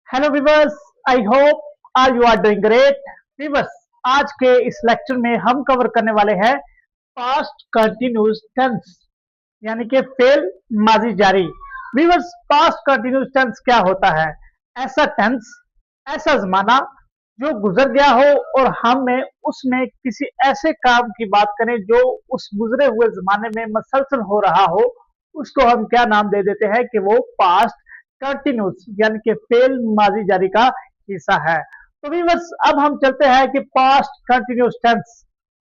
Hello viewers, I hope are you are doing great. Viewers, आज के इस lecture में हम कवर करने वाले हैं पास्ट कंटिन्यूस टेंस, यानी कि फेल माजी जारी। वीवर्स, पास्ट कंटिन्यूस टेंस क्या होता है? ऐसा टेंस, ऐसा जमाना जो गुजर गया हो और हमें उसमें किसी ऐसे काम की बात करें जो उस गुजरे हुए जमाने में मसलसल हो रहा हो, उसको हम क्या नाम दे देते हैं कि वो पास्ट कंटिन्यूस यानी कि फेल माजी जारी का हिस्सा है। तो व्यूअर्स, अब हम चलते हैं कि पास्ट कंटिन्यूस टेंस,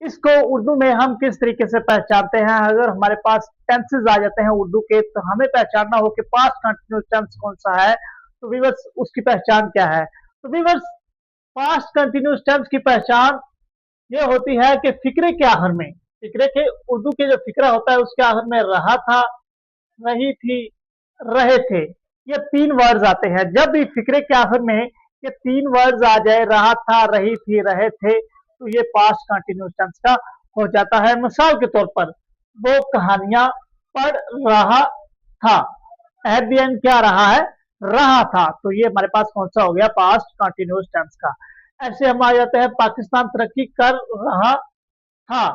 इसको उर्दू में हम किस तरीके से पहचानते हैं। अगर हमारे पास टेंसेस आ जाते हैं उर्दू के, तो हमें पहचानना हो कि पास्ट कंटिन्यूस टेंस कौन सा है। तो व्यूअर्स, उसकी पहचान क्या है? तो व्यूअर्स, पास्ट कंटिन्यूस टेंस की पहचान ये होती है कि फिक्रे के आखिर में, फिक्रे के उर्दू के जो फिक्रा होता है उसके आखिर में रहा था, रही थी, रहे थे, ये तीन वर्ड्स आते हैं। जब भी फिक्रे के आखिर में ये तीन वर्ड्स आ जाए, रहा था, रही थी, रहे थे, तो ये पास्ट कंटिन्यूस टेंस का हो जाता है। मिसाल के तौर पर, वो कहानियां पढ़ रहा था, एट द एंड क्या रहा है? रहा था। तो ये हमारे पास कौन सा हो गया? पास्ट कंटिन्यूस टेंस का। ऐसे हम आ जाते हैं, पाकिस्तान तरक्की कर रहा था,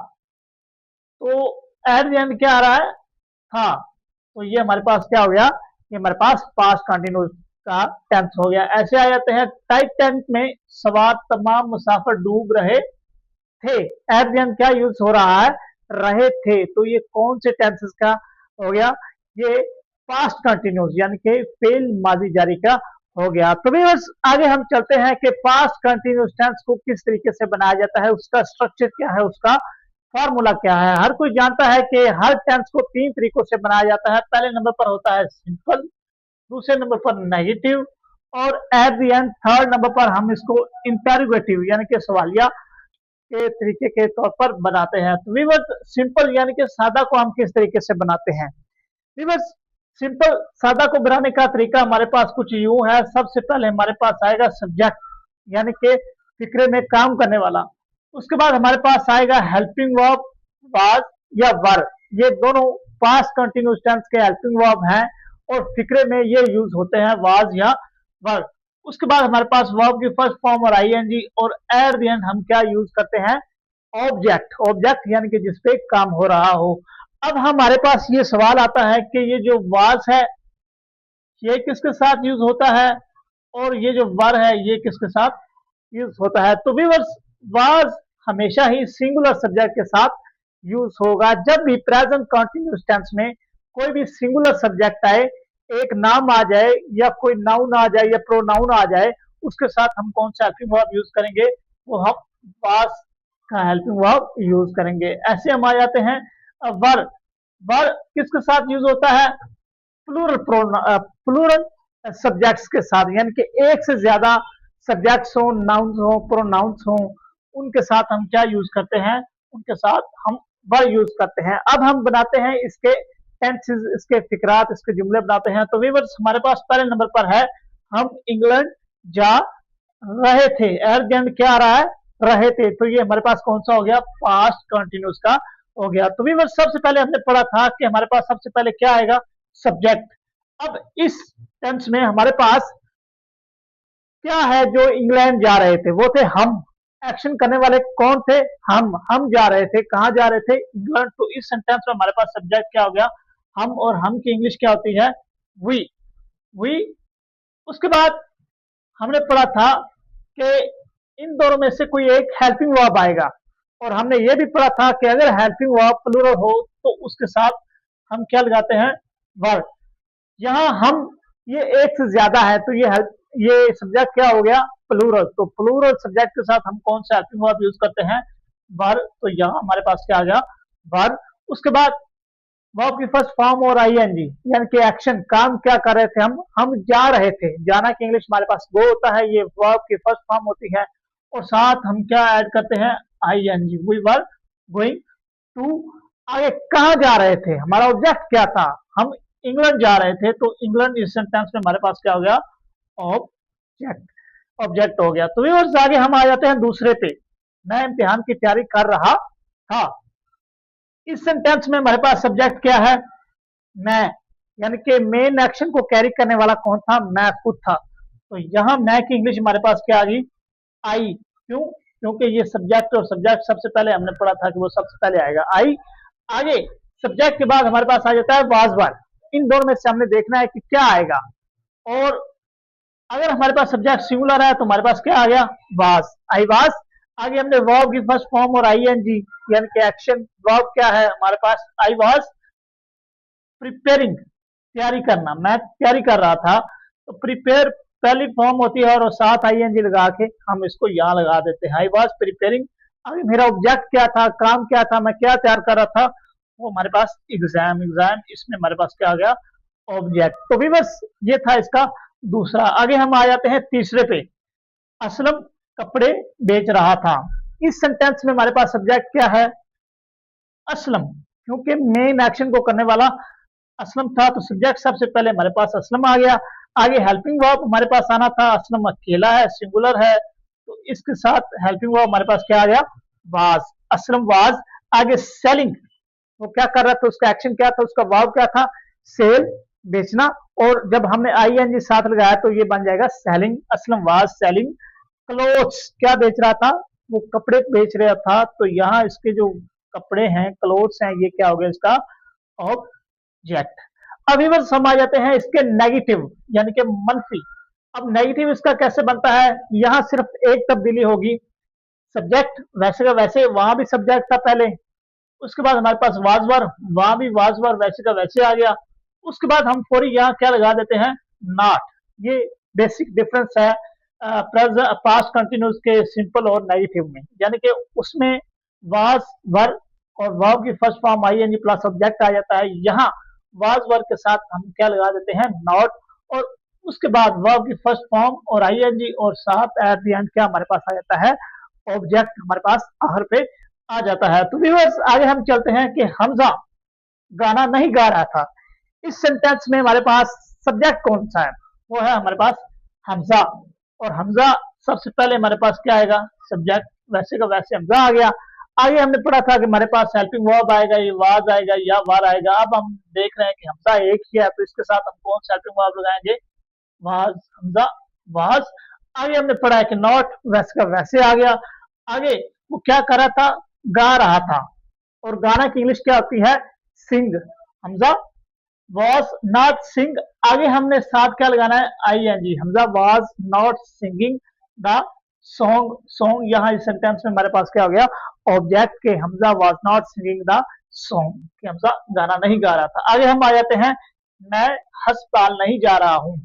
तो एट द एंड क्या आ रहा है? था। तो ये हमारे पास क्या हो गया? ये हमारे पास पास्ट कंटिन्यूस का टेंस हो गया। ऐसे आ जाते हैं, टाइटैनिक में सवार तमाम मुसाफिर डूब रहे थे, एट द एंड क्या यूज हो रहा है? रहे थे। तो ये कौन से टेंसेस का हो गया? ये पास्ट कंटिन्यूस यानी कि फेल माजी जारी का हो गया। तो व्यूअर्स, आगे हम चलते हैं कि पास्ट कंटिन्यूस टेंस को किस तरीके से बनाया जाता है, उसका स्ट्रक्चर क्या है, उसका फॉर्मूला क्या है। हर कोई जानता है कि हर टेंस को तीन तरीकों से बनाया जाता है। पहले नंबर पर होता है सिंपल, दूसरे नंबर पर नेगेटिव, और at the end third number पर हम इसको इंटेरोगेटिव यानी कि सवालिया के तरीके के तौर पर बनाते हैं। तो वीवर्स, सिंपल यानी कि सादा को हम किस तरीके से बनाते हैं? वीवर्स, सिंपल सादा को बनाने का तरीका हमारे पास कुछ यूं है। सबसे पहले हमारे पास आएगा सब्जेक्ट, यानी कि फिक्रे में काम करने वाला। उसके बाद हमारे पास आएगा हेल्पिंग वर्ब, वाज या वर। ये दोनों पास्ट कंटिन्यूस टेंस के हेल्पिंग वर्ब हैं और फिक्रे में ये यूज होते हैं, वाज या वर। उसके बाद हमारे पास वर्ब की फर्स्ट फॉर्म और आईएनजी, और एट द एंड हम क्या यूज करते हैं? ऑब्जेक्ट। ऑब्जेक्ट यानी कि जिसपे काम हो रहा हो। अब हमारे पास ये सवाल आता है कि ये जो वाज है ये किसके साथ यूज होता है, और ये जो वर है ये किसके साथ यूज होता है? तो व्यूअर्स, वाज हमेशा ही सिंगुलर सब्जेक्ट के साथ यूज होगा। जब भी प्रेजेंट कंटिन्यूस टेंस में कोई भी सिंगुलर सब्जेक्ट आए, एक नाम आ जाए या कोई नाउन आ जाए या प्रोनाउन आ जाए, उसके साथ हम कौन सा हेल्पिंग वर्ब यूज करेंगे? वो हम वाज का हेल्पिंग वर्ब यूज करेंगे। ऐसे हम आ जाते हैं वर। वर किसके साथ यूज होता है? प्लूरल सब्जेक्ट्स के साथ, यानी कि एक से ज्यादा सब्जेक्ट्स हो, नाउन्स हो, प्रोनाउंस हो, उनके साथ हम क्या यूज करते हैं? उनके साथ हम वर यूज करते हैं। अब हम बनाते हैं इसके टेंसेस, इसके फिक्रात, इसके जुमले बनाते हैं। तो व्यूअर्स, हमारे पास पहले नंबर पर है, हम इंग्लैंड जा रहे थे, एट क्या आ रहा है? रहे थे। तो ये हमारे पास कौन सा हो गया? पास्ट कंटिन्यूस का हो गया। तो व्यूअर्स, सबसे पहले हमने पढ़ा था कि हमारे पास सबसे पहले क्या आएगा? सब्जेक्ट। अब इस टेंस में हमारे पास क्या है? जो इंग्लैंड जा रहे थे वो थे हम। एक्शन करने वाले कौन थे? हम जा रहे थे। कहां जा रहे थे? इंग्लैंड। तो इस सेंटेंस में हमारे पास सब्जेक्ट क्या हो गया? हम। और हम की इंग्लिश क्या होती है? वी। वी। उसके बाद हमने पढ़ा था कि इन दोनों में से कोई एक हेल्पिंग वर्ब आएगा, और हमने ये भी पढ़ा था कि अगर हेल्पिंग वर्ब प्लूरल हो तो उसके साथ हम क्या लगाते हैं? वर्ब। यहाँ हम, ये एक से ज्यादा है तो ये सब्जेक्ट क्या हो गया? प्लूरल। तो प्लूरल सब्जेक्ट के साथ हम कौन सा हेल्पिंग वर्ब यूज करते हैं? वर। तो यहाँ हमारे पास क्या आ गया? वर। उसके बाद वर्ब की फर्स्ट फॉर्म और आईएनजी, यानी कि एक्शन, काम क्या कर रहे थे? हम जा रहे थे। जाना की इंग्लिश हमारे पास गो होता है, ये वर्ब की फर्स्ट फॉर्म होती है, और साथ हम क्या ऐड करते हैं? ING. We were going to. आगे कहा जा रहे थे? हमारा ऑब्जेक्ट क्या था? हम इंग्लैंड जा रहे थे। तो इंग्लैंड इस सेंटेंस में हमारे पास क्या हो गया? ऑब्जेक्ट। ऑब्जेक्ट हो गया। तो व्यूअर्स, आगे हम आ जाते हैं दूसरे पे, मैं इम्तिहान की तैयारी कर रहा था। इस सेंटेंस में हमारे पास सब्जेक्ट क्या है? मैं। यानी कि मेन एक्शन को कैरी करने वाला कौन था? मैं खुद था। तो यहाँ मैं की इंग्लिश हमारे पास क्या आ गई, आई। क्यों? क्योंकि ये सब्जेक्ट और सब्जेक्ट सबसे पहले हमने पढ़ा था कि वो सबसे पहले आएगा आई। आगे सब्जेक्ट के बाद हमारे पास आ जाता है वाज वर। इन दोनों में से हमने देखना है कि क्या आएगा। और अगर हमारे पास सब्जेक्ट सिंगुलर है तो हमारे पास क्या आ गया, वाज, आई वाज। आगे हमने वर्ब की फर्स्ट फॉर्म और आईएनजी यानी कि एक्शन वर्ब क्या है हमारे पास, आई वाज प्रिपेयरिंग, तैयारी करना, मैं तैयारी कर रहा था। तो प्रिपेयर पहली फॉर्म होती है और साथ आईएनजी लगा के हम इसको यहाँ लगा देते हैं, आई वाज प्रिपेयरिंग। आगे मेरा ऑब्जेक्ट क्या था, काम क्या था, मैं क्या तैयार कर रहा था, वो हमारे पास एग्जाम, एग्जाम इसमें हमारे पास क्या आ गया, ऑब्जेक्ट। तो भी बस ये था इसका दूसरा। आगे हम आ जाते हैं तीसरे पे, असलम कपड़े बेच रहा था। इस सेंटेंस में हमारे पास सब्जेक्ट क्या है, असलम, क्योंकि मेन एक्शन को करने वाला असलम था तो सब्जेक्ट सबसे पहले हमारे पास असलम आ गया। आगे हेल्पिंग वर्ब हमारे पास आना था, असलम अकेला है, सिंगुलर है, तो इसके साथ हेल्पिंग वर्ब हमारे पास क्या आ गया, वाज, असलम वाज। आगे सेलिंग, वो क्या कर रहा था, उसका एक्शन क्या था, उसका वर्ब क्या था, सेल, बेचना। और जब हमने आई एन जी साथ लगाया तो ये बन जाएगा selling, Aslam was selling clothes, क्या बेच रहा था, वो कपड़े बेच रहा था। तो यहाँ इसके जो कपड़े हैं, क्लोथ्स हैं, ये क्या हो गया इसका ऑब्जेक्ट। अभी बस हम आ जाते हैं इसके नेगेटिव यानी कि मनफी। अब नेगेटिव इसका कैसे बनता है, यहाँ सिर्फ एक तब्दीली होगी, सब्जेक्ट वैसे का वैसे, वहां भी सब्जेक्ट था पहले, उसके बाद हमारे पास वाजवर, वहां भी वाजवर वैसे का वैसे आ गया। उसके बाद हम फौरी यहाँ क्या लगा देते हैं, नॉट। ये बेसिक डिफरेंस है पास्ट कंटिन्यूस के सिंपल और नेगेटिव में, यानी कि उसमें वाज वर और वर्ब की first form I N G plus object आ जाता है। यहाँ वाज वर्ब के साथ हम क्या लगा देते हैं, नॉट। और उसके बाद वर्ब की फर्स्ट फॉर्म और आई एन जी और साथ एट द एंड क्या हमारे पास आ जाता है, ऑब्जेक्ट हमारे पास आखिर पे आ जाता है। तो व्यूअर्स आगे हम चलते हैं कि हमजा गाना नहीं गा रहा था। इस सेंटेंस में हमारे पास सब्जेक्ट कौन सा है, वो है हमारे पास हमजा। और हमजा सबसे पहले हमारे पास क्या आएगा, सब्जेक्ट वैसे का वैसे हमजा आ गया। आगे हमने पढ़ा था कि हमारे पास हेल्पिंग वर्ब आएगा, ये वाज आएगा या वार आएगा। अब हम देख रहे हैं कि हमजा एक ही है तो इसके साथ हम कौन सा हेल्पिंग वर्ब लगाएंगे, वाज, हमजा वाज। आगे हमने पढ़ा है कि नॉट वैसे का वैसे आ गया। आगे वो क्या कर रहा था, गा रहा था, और गाना की इंग्लिश क्या होती है, sing. Hamza was not sing. आगे हमने साथ क्या लगाना है, I N G, Hamza was not singing the song. Song यहाँ इस सेंटेंस में हमारे पास क्या हो गया, ऑब्जेक्ट के Hamza was not singing the song, कि हमजा गाना नहीं गा रहा था। आगे हम आ जाते हैं, मैं अस्पताल नहीं जा रहा हूँ।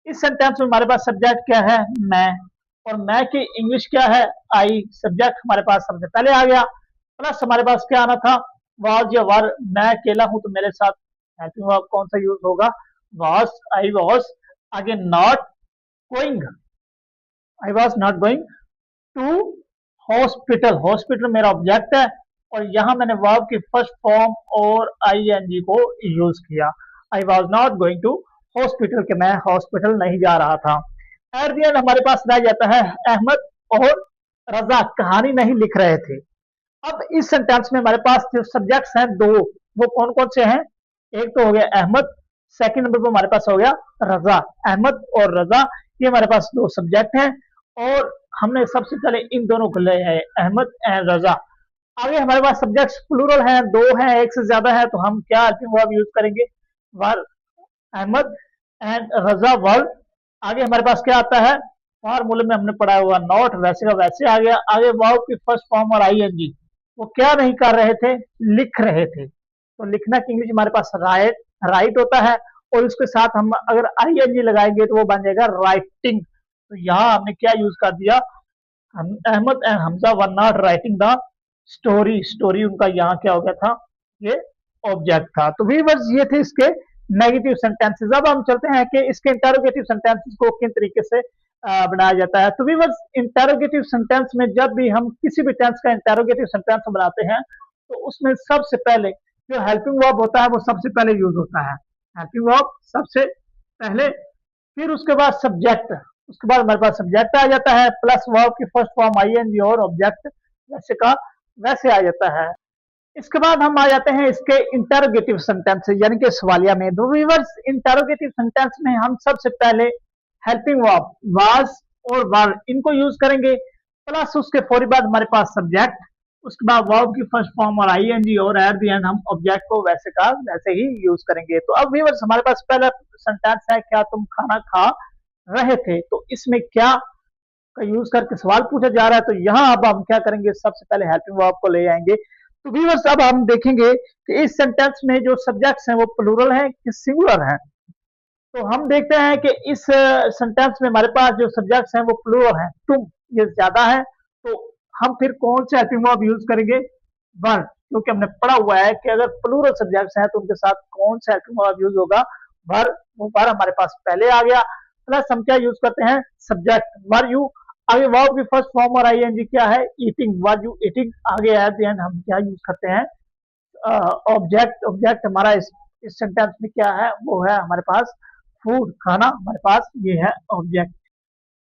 इस सेंटेंस में हमारे पास सब्जेक्ट क्या है, मैं, और मैं की इंग्लिश क्या है, आई। सब्जेक्ट हमारे पास सबसे पहले आ गया, प्लस हमारे पास क्या आना था, वाज या वर। मैं अकेला हूं तो मेरे साथ हेल्पिंग वर्ब कौन सा यूज होगा, वाज, आई वाज। आगे not going, I was not going to hospital, hospital मेरा ऑब्जेक्ट है, और यहां मैंने वर्ब की फर्स्ट फॉर्म और आई एन जी को यूज किया, I was not going to hospital, के मैं हॉस्पिटल नहीं जा रहा था। एट द एंड हमारे पास रह जाता है, अहमद और रजा कहानी नहीं लिख रहे थे। अब इस सेंटेंस में हमारे पास जो सब्जेक्ट्स हैं दो, वो कौन कौन से हैं, एक तो हो गया अहमद, सेकंड नंबर पर हमारे पास हो गया रजा। अहमद और रजा ये हमारे पास दो सब्जेक्ट हैं, और हमने सबसे पहले इन दोनों को ले है, अहमद एंड रजा। आगे हमारे पास सब्जेक्ट्स प्लूरल हैं, दो हैं, एक से ज्यादा है, तो हम क्या हेल्पिंग वर्ब यूज करेंगे, वर, अहमद एंड रजा वर्ब। आगे हमारे पास क्या आता है, फॉर्मूले में हमने पढ़ा हुआ नॉट वैसे का वैसे आ गया। आगे वर्ब की फर्स्ट फॉर्म और आई एन जी, वो क्या नहीं कर रहे थे, लिख रहे थे। तो लिखना की इंग्लिश हमारे पास राइट, राइट होता है, और उसके साथ हम अगर आई एन जी लगाएंगे तो वो बन जाएगा राइटिंग। तो यहाँ हमने क्या यूज कर दिया, हम Ahmad and Hamza were not writing the story, story उनका यहाँ क्या हो गया था, ये ऑब्जेक्ट था। तो व्यूअर्स ये थे इसके नेगेटिव सेंटेंसेस। अब हम चलते हैं कि इसके इंटरोगेटिव सेंटेंसेस को किन तरीके से बनाया जाता है। तो व्यूअर्स इंटरोगेटिव सेंटेंस में जब भी हम किसी भी टेंस का इंटरोगेटिव सेंटेंस बनाते हैं तो उसमें सबसे पहले जो हेल्पिंग वर्ब होता है वो सबसे पहले यूज होता है, हेल्पिंग वर्ब सबसे पहले, फिर उसके बाद सब्जेक्ट, उसके बाद हमारे पास सब्जेक्ट आ जाता है, प्लस वर्ब की first form I N G और ऑब्जेक्ट वैसे का वैसे आ जाता है। इसके बाद हम आ जाते हैं इसके इंटरोगेटिव सेंटेंस यानी कि सवालिया में। दो व्यूअर्स इंटरोगेटिव सेंटेंस में हम सबसे पहले हेल्पिंग वर्ब वाज और वर इनको यूज करेंगे, प्लस उसके फौरी बाद हमारे पास सब्जेक्ट, उसके बाद वर्ब की फर्स्ट फॉर्म और आईएनजी, और एट द एंड हम ऑब्जेक्ट को वैसे का वैसे ही यूज करेंगे। तो अब व्यूअर्स हमारे पास पहला सेंटेंस है, क्या तुम खाना खा रहे थे। तो इसमें क्या का यूज करके सवाल पूछा जा रहा है, तो यहाँ अब हम क्या करेंगे, सबसे पहले हेल्पिंग वर्ब को ले आएंगे। तो व्यूअर्स अब हम देखेंगे कि इस सेंटेंस में जो सब्जेक्ट्स हैं वो प्लूरल हैं कि सिंगुलर हैं। तो हम देखते हैं कि इस सेंटेंस में हमारे पास जो सब्जेक्ट्स हैं वो प्लूरल हैं, तुम ये ज्यादा है, तो हम फिर कौन से हेल्पिंग वर्ब यूज करेंगे, वर, क्योंकि हमने पढ़ा हुआ है कि अगर प्लूरल सब्जेक्ट्स हैं तो उनके साथ कौन सा हेल्पिंग वर्ब यूज होगा, वर। वो वर हमारे पास पहले आ गया, प्लस हम क्या यूज करते हैं, सब्जेक्ट वर यू, आगे वर्ब की फर्स्ट फॉर्म और आईएनजी क्या है, ईटिंग, वर यू ईटिंग, आगे एट द एंड हम क्या यूज करते हैं, ऑब्जेक्ट। ऑब्जेक्ट हमारा इस सेंटेंस में क्या है, वो है हमारे पास फूड, खाना, हमारे पास ये है ऑब्जेक्ट।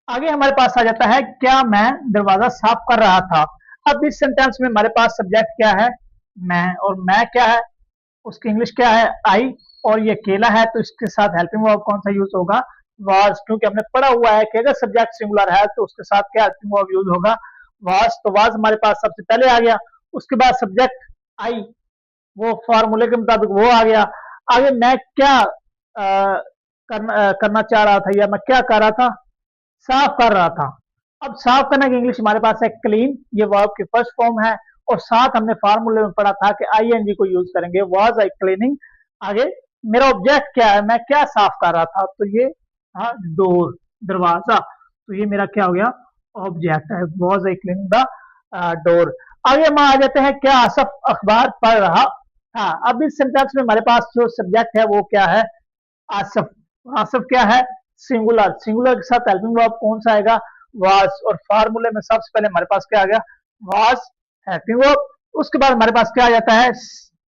आगे हमारे पास आ जाता है, क्या मैं दरवाजा साफ कर रहा था। अब इस सेंटेंस में हमारे पास सब्जेक्ट क्या है, मैं, और मैं क्या है, उसकी इंग्लिश क्या है, आई, और ये केला है, तो इसके साथ हेल्पिंग वर्ब कौन सा यूज होगा, वाज, क्योंकि हमने पढ़ा हुआ है कि अगर सब्जेक्ट सिंगुलर है तो उसके साथ क्या हेल्पिंग वर्ब यूज होगा, वाज। तो वाज हमारे पास सबसे पहले आ गया, उसके बाद सब्जेक्ट आई, वो फॉर्मूले के मुताबिक वो आ गया। आगे मैं क्या करना चाह रहा था, या मैं क्या कर रहा था, साफ कर रहा था। अब साफ करने की इंग्लिश हमारे पास है क्लीन, ये वर्ब की फर्स्ट फॉर्म है, और साथ हमने फार्मूले में पढ़ा था कि आईएनजी को यूज करेंगे, वाज आई क्लीनिंग। आगे मेरा ऑब्जेक्ट क्या है, मैं क्या साफ कर रहा था, तो ये था डोर, दरवाजा, तो ये मेरा क्या हो गया, ऑब्जेक्ट है, was I cleaning the door. आगे हम आ जाते हैं, क्या आसफ अखबार पढ़ रहा था। अब इस सेंटेंस में हमारे पास जो सब्जेक्ट है वो क्या है, आसफ। आसफ क्या है, सिंगुलर, सिंगुलर के साथ हेल्पिंग वर्ब कौन सा आएगा, वाज, और फार्मूले में सबसे पहले हमारे पास क्या आ गया, वाज हेल्पिंग वर्ब। उसके बाद हमारे पास क्या आ जाता है,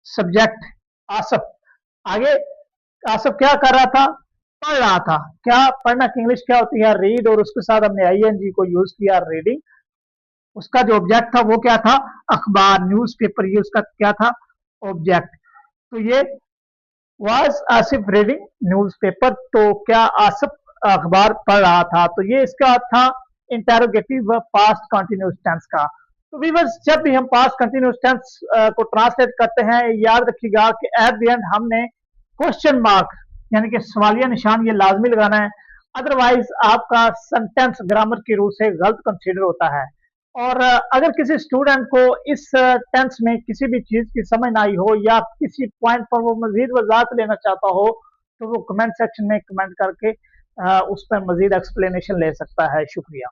सब्जेक्ट आसफ। आगे आसफ क्या कर रहा था, पढ़ रहा था। क्या पढ़ना की इंग्लिश क्या होती है, रीड, और उसके साथ हमने आईएनजी को यूज किया, रीडिंग। उसका जो ऑब्जेक्ट था वो क्या था, अखबार, न्यूज़पेपर, ये उसका क्या था, ऑब्जेक्ट। तो ये वाज आसिफ रीडिंग न्यूज़पेपर, तो क्या आसिफ अखबार पढ़ रहा था, तो ये इसका था इंटेरोगेटिव पास्ट कंटिन्यूअस टेंस का। तो व्यूअर्स जब भी हम पास्ट कंटिन्यूअस टेंस को ट्रांसलेट करते हैं, याद रखिएगा कि एट द एंड हमने क्वेश्चन मार्क यानी कि सवालिया निशान ये लाजमी लगाना है, अदरवाइज आपका सेंटेंस ग्रामर की रूल से गलत कंसीडर होता है। और अगर किसी स्टूडेंट को इस टेंस में किसी भी चीज की समझ ना आई हो, या किसी पॉइंट पर वो मजीद वजाहत लेना चाहता हो, तो वो कमेंट सेक्शन में कमेंट करके उस पर मजीद एक्सप्लेनेशन ले सकता है। शुक्रिया।